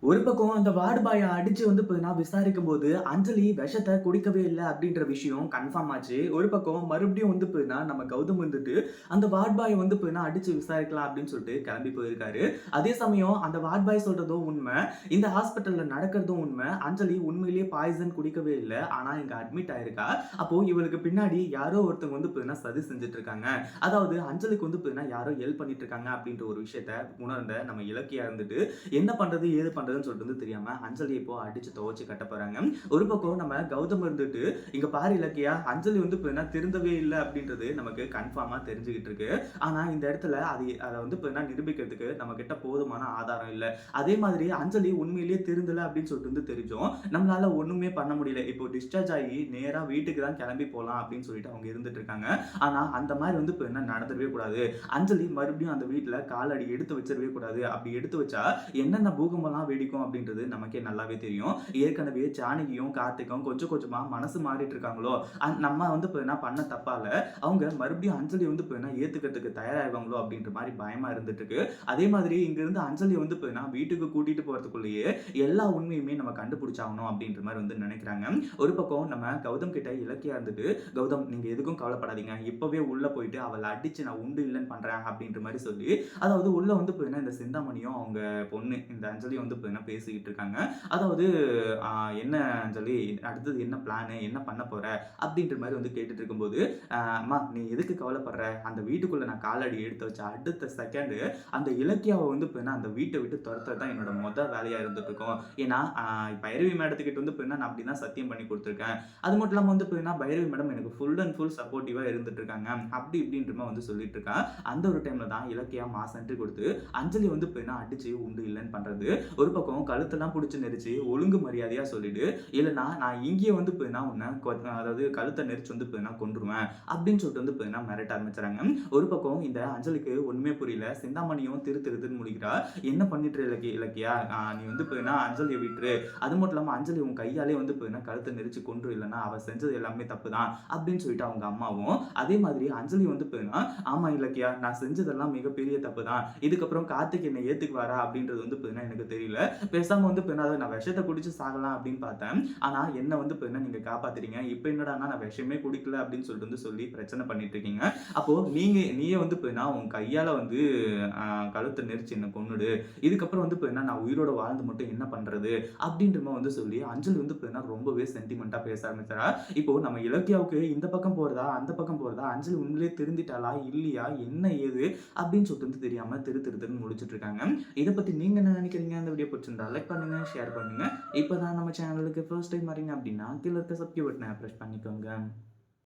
ஒரு பக்கம் அந்த வார்டு பாய அடிச்சு நான் விசாரிக்கும்போது, அஞ்சலி விஷத்த குடிக்கவே இல்ல அப்படின்ற விஷயம் கன்ஃபார்ம் ஆச்சு. ஒரு பக்கம் மறுபடியும் நம்ம கௌதம் அந்த வார்ட் பாய அடிச்சு விசாரிக்கலாம் அப்படின்னு சொல்லிட்டு கிளம்பி போயிருக்காரு. அதே சமயம் அந்த வார்ட் பாய் சொல்றதும் உண்ம. இந்த ஹாஸ்பிட்டல்ல நடக்கிறதும் உண்ம. அஞ்சலி உண்மையிலேயே பாய்சன் குடிக்கவே இல்ல. ஆனா இங்க அட்மிட் ஆயிருக்கா. அப்போ இவளுக்கு பின்னாடி யாரோ ஒருத்தவங்க சதி செஞ்சுட்டு இருக்காங்க. அதாவது அஞ்சலிக்கு யாரோ ஹெல்ப் பண்ணிட்டு இருக்காங்க அப்படின்ற ஒரு விஷயத்த உணர்ந்த நம்ம இலக்கியா என்ன பண்றது ஏது பண்றதுன்னு சொல்லிட்டு தெரியாம அஞ்சலி இப்போ அடிச்சு துவச்சு கட்ட போறாங்க. ஒரு பக்கம் நம்ம கௌதம் இங்க பாரு இலக்கியா, அஞ்சலி திருந்தவே இல்லை அப்படின்றது நமக்கு கன்ஃபார்மா தெரிஞ்சுக்கிட்டு இருக்கு. ஆனா இந்த இடத்துல அதை நிரூபிக்கிறதுக்கு நம்ம கிட்ட போதுமான ஆதாரம் இல்ல. அதே மாதிரி அஞ்சலி உண்மையிலேயே திருந்தல அப்படின்னு சொல்லிட்டு தெரிஞ்சோம் நம்மளால ஒண்ணுமே பண்ண முடியல. இப்போ டிஸ்சார்ஜ் ஆகி நேரா வீட்டுக்கு தான் கிளம்பி போலாம் அப்படின்னு சொல்லிட்டு அவங்க இருந்துட்டு இருக்காங்க. ஆனா அந்த மாதிரி நடந்துடவே கூடாது. அஞ்சலி மறுபடியும் அந்த வீட்டுல காலடி எடுத்து வச்சிடவே கூடாது. அப்படி எடுத்து வச்சா என்னென்ன பூகம்பம்லாம் வெடிக்கும் அப்படின்றது நமக்கே நல்லாவே தெரியும். ஏற்கனவே ஜானகியும் கார்த்திக்கும் கொஞ்சம் கொஞ்சமா மனசு மாறிட்டு இருக்காங்களோ, நம்ம பண்ண தப்பால அவங்க மறுபடியும் அஞ்சலி ஏத்துக்கிறதுக்கு தயாராகுவாங்களோ அப்படின்ற மாதிரி பயமா இருந்துட்டு இருக்கு. அதே மாதிரி இங்க இருந்து அஞ்சலி வீட்டுக்கு கூட்டிட்டு போறதுக்குள்ளேயே எல்லா உண்மையுமே நம்ம கண்டுபிடிச்சாகணும் அப்படின்ற மாதிரி நினைக்கிறாங்க. ஒரு பக்கம் நம்ம கௌதம் கிட்ட இலக்கியா கௌதம் நீங்க எதுக்கும் கவலைப்படாதீங்க, இப்பவே உள்ள போயிட்டு அவளை அடிச்சு நான் உண்டு இல்லைன்னு பண்றேன் அப்படின்ற மாதிரி சொல்லி, அதாவது உள்ள இந்த சிந்தாமணியும் அவங்க பொண்ணு இந்த அஞ்சலி பேசிக்கிட்டு இருக்காங்க. அதாவது என்ன அஞ்சலி அடுத்தது என்ன பிளானு, என்ன பண்ண போற அப்படின்ற மாதிரி கேட்டுட்டு இருக்கும்போது, அம்மா நீ எதுக்கு கவலைப்படுற, அந்த வீட்டுக்குள்ள நான் காலடி எடுத்து வச்ச அடுத்த செகண்ட் அந்த இலக்கியாவை அந்த வீட்டை விட்டு துரத்துறது தான் என்னோட வேலையா இருந்துட்டு இருக்கும். ஏன்னா பைரவி மேடத்துக்கிட்ட நான் அப்படிதான் சத்தியம் பண்ணி கொடுத்துருக்கேன். அது மட்டும் இல்லாம பைரவி மேடம் எனக்கு ஃபுல் அண்ட் ஃபுல் சப்போர்ட்டிவா இருந்துட்டு இருக்காங்க அப்படி இப்படின்ற சொல்லிட்டு இருக்கேன். அந்த ஒரு டைம்ல தான் இலக்கியா மாஸ் என்ட்ரி கொடுத்து அஞ்சலி அடிச்சு உண்டு இல்லைன்னு பண்றது. ஒரு பக்கம் கழுத்தெல்லாம் பிடிச்சி நெரிச்சு ஒழுங்கு மரியாதையா சொல்லிடு, இல்லைன்னா நான் இங்கேயே உன்னை அதாவது கழுத்தை நெரிச்சு கொன்றுவேன் அப்படின்னு சொல்லிட்டு மிரட்ட ஆரம்பிச்சாங்க. ஒரு பக்கம் இந்த அஞ்சலிக்கு ஒண்ணுமே புரியல. சிந்தாமணியும் திருன்னு முடிக்கிறா. என்ன பண்ணிட்டு இலக்கியா, நீ அஞ்சலியை விட்டுரு, அது மட்டும் இல்லாம அஞ்சலி உன் கையாலே கழுத்தை நெரிச்சு கொன்று, இல்லைன்னா அவ செஞ்சது எல்லாமே தப்பு தான் அப்படின்னு சொல்லிட்டு அவங்க அம்மாவும், அதே மாதிரி அஞ்சலி ஆமா இலக்கியா நான் செஞ்சதெல்லாம் மிகப்பெரிய தப்பு தான், இதுக்கப்புறம் கார்த்திக் என்னை ஏத்துக்குவாரா அப்படின்றது எனக்கு தெரியல, பேசாம நான் விஷத்தை குடிச்சு சாகலாம் அப்படின்னு பார்த்தேன். ஆனா என்ன நீங்க காப்பாத்துறீங்க, இப்ப என்னடான்னா நான் விஷமே குடிக்கல அப்படின்னு சொல்லிட்டு சொல்லி பிரச்சனை பண்ணிட்டு இருக்கீங்க. அப்போ நீயே உன் கையால கழுத்தை நெரிச்சு என்ன கொன்னுடு, இதுக்கப்புறம் நான் உயிரோட வாழ்ந்து மட்டும் என்ன பண்றது அப்படின்ற மாதிரி சொல்லி அஞ்சலி ரொம்பவே சென்டிமெண்டா பேச ஆரம்பிச்சாரா. இப்போ நம்ம இலக்கியாவுக்கு இந்த பக்கம் போறதா அந்த பக்கம் போறதா, அஞ்சலி உண்மையிலேயே திருந்திட்டாளா இல்லையா என்ன ஏது அப்படின்னு சொல்லிட்டு தெரியாம திருன்னு முடிச்சிட்டு இருக்காங்க. இதை பத்தி நீங்க என்ன நினைக்கிறீங்க? அந்த வீடியோ பிடிச்சிருந்தா லைக் பண்ணுங்க, ஷேர் பண்ணுங்க. இப்பதான் நம்ம சேனலுக்கு ஃபர்ஸ்ட் டைம் வரீங்க அப்படின்னா கீழே இருக்க சப்ஸ்கிரைப் பட்டனை பிரஸ் பண்ணிக்கோங்க.